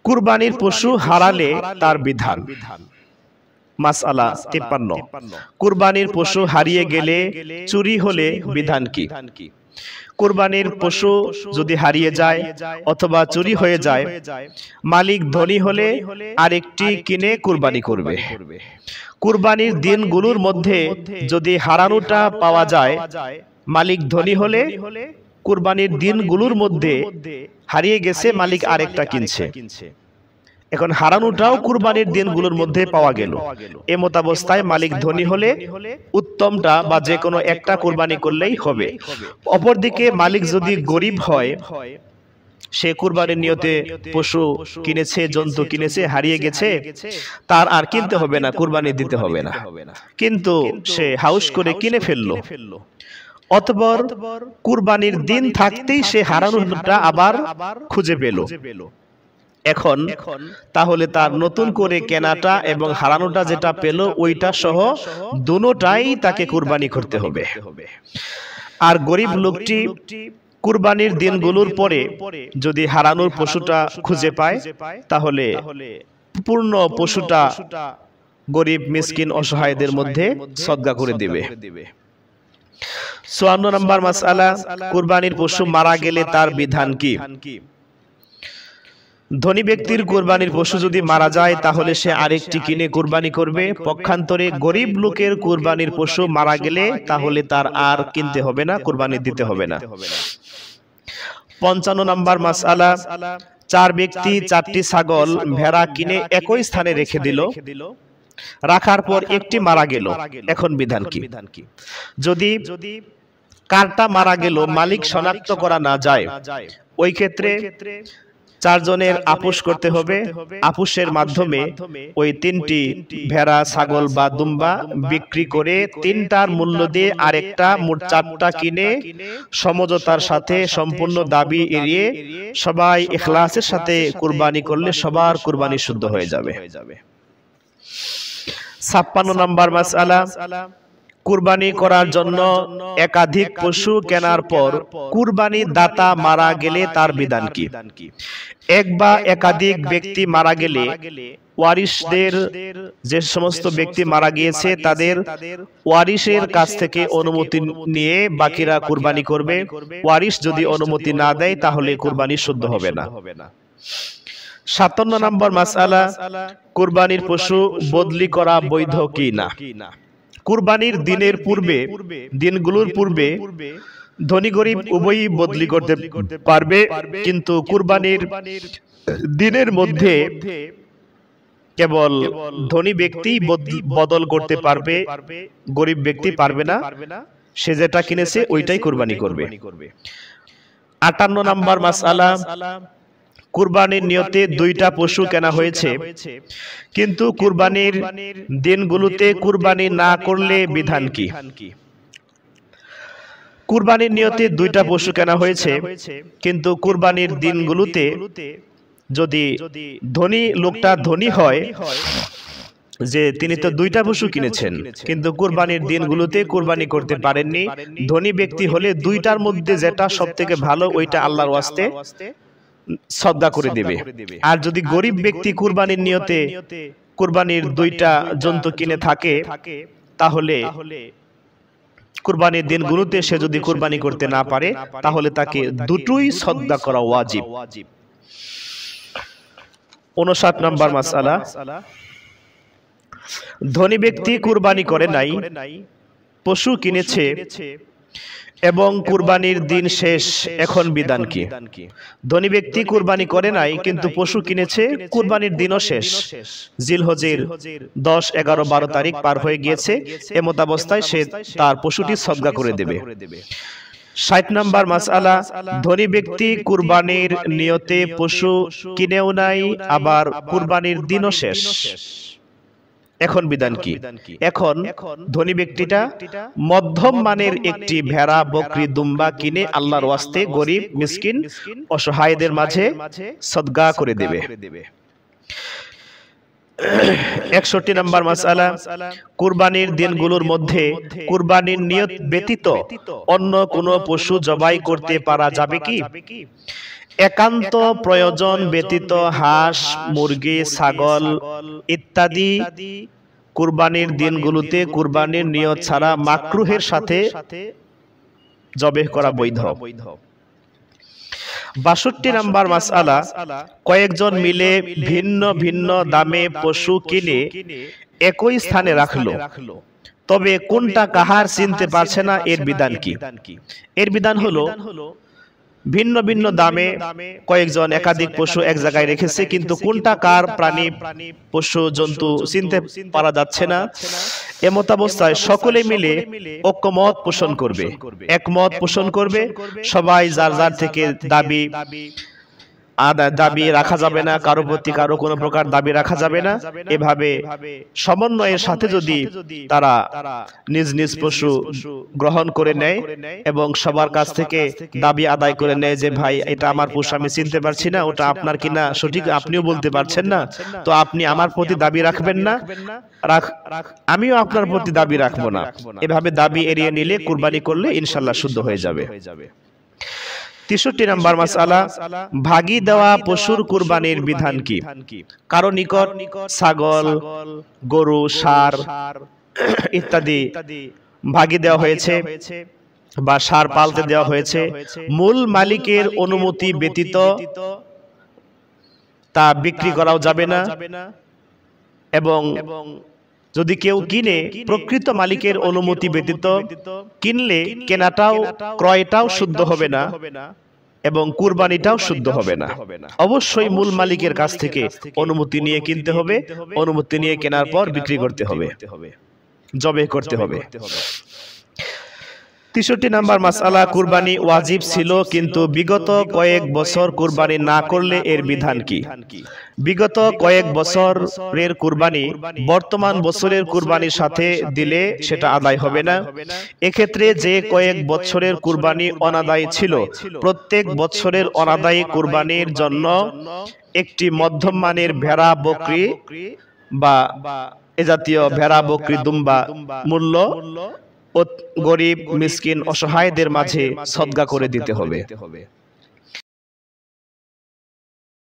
কুরবানির পশু হারালে তার বিধান। মাসআলা 53। কুরবানির পশু হারিয়ে গেলে চুরি হলে বিধান কি? কুরবানির পশু যদি হারিয়ে যায় অথবা চুরি হয়ে যায়, মালিক ধনী হলে আরেকটি কিনে কুরবানি করবে। কুরবানির দিনগুলোর মধ্যে যদি হারানোটা পাওয়া যায়, মালিক ধনী হলে কুরবানির দিনগুলোর মধ্যে হারিয়ে গেছে, মালিক আরেকটা কিনছে। এখন হারানোটাও কুরবানির দিনগুলোর মধ্যে পাওয়া গেল। এমত অবস্থায় মালিক ধনী হলে উত্তমটা বা যে কোনো একটা কুরবানি করলেই হবে। অপরদিকে মালিক যদি গরিব হয়, সে কুরবানির নিয়তে পশু কিনেছে, জন্তু কিনেছে, হারিয়ে গেছে, তার আর কিনতে হবে না, কুরবানি দিতে হবে না, কিন্তু সে হাউস করে কিনে ফেললো। অতঃপর কুরবানির দিন থাকতেই সে হারানোটা আবার খুঁজে পেল। এখন তাহলে তার নতুন করে কেনাটা এবং হারানোটা যেটা পেল ওইটা সহ দুটোটাই তাকে কুরবানি করতে হবে। আর গরিব লোকটি কুরবানির দিনগুলোর পরে যদি হারানোর পশুটা খুঁজে পায়, তাহলে পূর্ণ পশুটা গরিব মিসকিন অসহায়দের মধ্যে সদকা করে দিবে। 54 নম্বর মাসআলা, কুরবানির পশু মারা গেলে তার বিধান কি? ধনী ব্যক্তির কুরবানির পশু যদি মারা যায়, তাহলে সে আরেকটি কিনে কুরবানি করবে। পক্ষান্তরে গরিব লোকের কুরবানির পশু মারা গেলে তাহলে তার আর কিনতে হবে না, কুরবানি দিতে হবে না। 55 নম্বর মাসআলা, চার ব্যক্তি 4টি ছাগল ভেড়া কিনে একই স্থানে রেখে দিল। রাখার পর একটি মারা গেল, এখন বিধান কি? যদি কারটা মারা গেল মালিক শনাক্ত করা না যায়, ওই ক্ষেত্রে 4 জনের আপোষ করতে হবে। আপোষের মাধ্যমে ওই 3টি ভেড়া, ছাগল বা দুম্বা বিক্রি করে 3টার মূল্য দিয়ে আরেকটা মোট 4টা কিনে সমঝোতার সাথে সম্পূর্ণ দাবি এড়িয়ে সবাই ইখলাসের সাথে কুরবানি করলে সবার কুরবানি শুদ্ধ হয়ে যাবে। 56 নম্বর মাসআলা, কুরবানি করার জন্য একাধিক পশু কেনার পর কুরবানি দাতা মারা গেলে তার বিধান কি? এক বা একাধিক ব্যক্তি মারা গেলে ওয়ারিশদের, যে সমস্ত ব্যক্তি মারা গিয়েছে তাদের ওয়ারিশের কাছ থেকে অনুমতি নিয়ে বাকিরা কুরবানি করবে। ওয়ারিশ যদি অনুমতি না দেয় তাহলে কুরবানি শুদ্ধ হবে না। 57 নম্বর মাসআলা, কুরবানির পশু বদলি করা বৈধ কি না? কুরবানির দিনের পূর্বে, দিনগুলোর পূর্বে ধনী গরিব উভয়ই বদলি করতে পারবে, কিন্তু কুরবানির দিনের মধ্যে কেবল ধনী ব্যক্তি বদল করতে পারবে, গরিব ব্যক্তি পারবে না। সে যেটা কিনেছে ওইটাই কুরবানি করবে। 58 নম্বর মাসআলা, কুরবানির নিয়তে 2টা পশু কেনা হয়েছে, কিন্তু কুরবানির দিনগুলোতে কুরবানি না করলে বিধান কি? কুরবানির নিয়তে 2টা পশু কেনা হয়েছে, কিন্তু কুরবানির দিনগুলোতে যদি ধনী লোকটা ধনী হয়, যে তিনি তো 2টা পশু কিনেছেন কিন্তু কুরবানির দিনগুলোতে কুরবানি করতে পারেননি, ধনী ব্যক্তি হলে 2টার মধ্যে যেটা সবথেকে ভালো ওইটা আল্লাহর ওয়াস্তে সদকা করে দেবে। আর যদি গরিব ব্যক্তি কুরবানির নিয়তে কুরবানির 2টা জন্তু কিনে থাকে, তাহলে কুরবানির দিনগুলোতে সে যদি কুরবানি করতে না পারে তাহলে তাকে দুটোই সদকা করা ওয়াজিব। 59 নম্বর মাসআলা, ধনী ব্যক্তি কুরবানি করে নাই, পশু কিনেছে এবং কুরবানির দিন শেষ, এখন বিধান কি? ধনী ব্যক্তি কুরবানি করে নাই কিন্তু পশু কিনেছে, কুরবানির দিনও শেষ, জিলহজের 10, 11, 12 তারিখ পার হয়ে গিয়েছে, এমত অবস্থায় সে তার পশুটি সদকা করে দেবে। 60 নম্বর মাসআলা, ধনী ব্যক্তি কুরবানির নিয়তে পশু কিনেও নাই, আবার কুরবানির দিনও শেষ, এখন বিধান কি? এখন ধনী ব্যক্তিটা মধ্যম মানের একটি ভেড়া, বকরি, দুম্বা কিনে আল্লাহর ওয়াস্তে গরিব মিসকিন অসহায়দের মাঝে সদকা করে দেবে। 61 নম্বর মাসআলা, কুরবানির দিনগুলোর মধ্যে কুরবানির নিয়ত ব্যতীত অন্য কোনো পশু জবাই করতে পারা যাবে কি? একান্ত প্রয়োজন ব্যতীত হাঁস, মুরগি, ছাগল ইত্যাদি কুরবানির দিনগুলোতে কুরবানির নিয়ত ছাড়া মাকরুহের সাথে জবেহ করা বৈধ। ৬২ নম্বর মাসআলা, কয়েকজন মিলে ভিন্ন ভিন্ন দামে পশু কিনে একই স্থানে রাখলো, তবে কোনটা কাহার চিনতে পারছে না, এর বিধান কি? এর বিধান হলো ভিন্ন ভিন্ন দামে কয়েকজন একাধিক পশু এক জায়গায় রেখেছে, কিন্তু কোনটা কার প্রাণী, পশু, জন্তু চিনতে পারা যাচ্ছে না। এমতাবস্থায় সকলে মিলে ঐক্যমত পোষণ করবে, একমত পোষণ করবে। সবাই যার যার থেকে দাবি রাখা যাবে না, কারো প্রতি কারো কোনো প্রকার দাবি রাখা যাবে না। এভাবে সমন্বয়ের সাথে যদি তারা নিজ নিজ পশু গ্রহণ করে নেয় এবং সবার কাছ থেকে দাবি আদায় করে নেয় যে ভাই এটা আমার পশু, আমি চিনতে পারছি না, ওটা আপনার কিনা সঠিক আপনিও বলতে পারছেন না, তো আপনি আমার প্রতি দাবি রাখবেন না, আমিও আপনার প্রতি দাবি রাখবো না। এভাবে দাবি এড়িয়ে নিলে কুরবানি করলে ইনশাল্লাহ শুদ্ধ হয়ে যাবে। ৬৩ নম্বর মাসআলা, ভাগী দেওয়া পশুর কুরবানির বিধান কি? কারো নিকট ছাগল, গরু, ষাঁড় ইত্যাদি ভাগী দেওয়া হয়েছে বা ষাঁড় পালতে দেওয়া হয়েছে, মূল মালিকের অনুমতি ব্যতীত তা বিক্রি করাও যাবে না, এবং যদি কেউ কিনে প্রকৃত মালিকের অনুমতি ব্যতীত কিনলে কেনাটাও ক্রয়টাও শুদ্ধ হবে না এবং কুরবানিটাও শুদ্ধ হবে না। অবশ্যই মূল মালিকের কাছ থেকে অনুমতি নিয়ে কিনতে হবে, অনুমতি নিয়ে কেনার পর বিক্রি করতে হবে, জবে করতে হবে। ৬৩ নম্বর মাসআলা, কুরবানি ওয়াজিব ছিল কিন্তু বিগত কয়েক বছর কুরবানি না করলে এর বিধান কি? বিগত কয়েক বছরের কুরবানি বর্তমান বছরের কুরবানির সাথে দিলে সেটা আদায় হবে না। এক্ষেত্রে যে কয়েক বছরের কুরবানি অনাদায়ী ছিল, প্রত্যেক বছরের অনাদায়ী কুরবানির জন্য একটি মধ্যম মানের ভেড়া, বকরি বা এ জাতীয় ভেড়া, বকরি, দুম্বা মূল্য গরিব, মিসকিন, অসহায়দের মাঝে সদকা করে দিতে হবে।